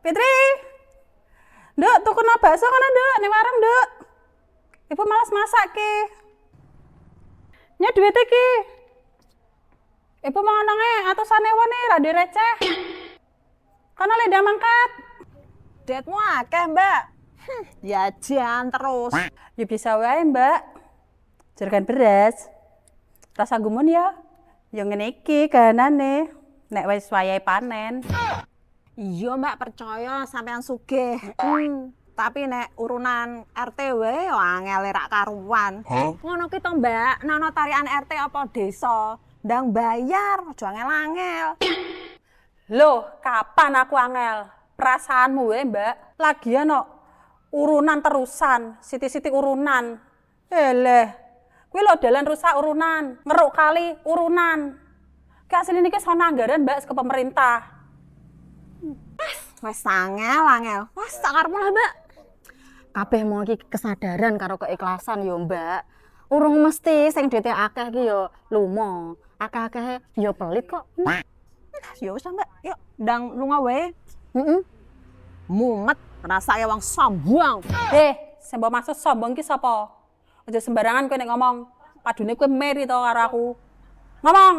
Fitri, Nduk, tuku bakso kana, Nduk, ning warung, Nduk. Ibu malas masak ki. Nya duit iki. Ibu mau nonge atusane wone ra di receh. Kana le ndang mangkat. Duitmu akeh, Mbak. Jajan terus. Ya bisa wae, Mbak. Jerigen beras. Rasa gumun ya. Ya ngene iki kahanane. Nek wis wayahe panen. Iya, Mbak, percaya sampean sugih. Tapi nek urunan RT wae ya angel rak karuan. Ngono ki to, Mbak, nang notarian RT apa desa, ndang bayar aja angel-angel. Loh, kapan aku angel? Perasaanmu wae, Mbak. Lagian kok urunan terusan, siti-siti urunan. Eleh. Kuwi lho dalan rusak urunan, ngeruk kali urunan. Ki asline niki sono anggaran, Mbak, ke pemerintah. Wes angel. Wes sak karepmu lah, Mbak. Kabeh mau iki kesadaran karo keikhlasan yo, Mbak. Urung mesti sing duite akeh ki yo lumo. Akeh-akeh yo pelit kok. Ya wis, Mbak. Yuk, ndang lunga wae. Mumet rasa ya wong sombong. Sing mbok maksud sombong ki sapa? Aja sembarangan kowe nek ngomong. Padune kowe meri to karo aku. Ngomong.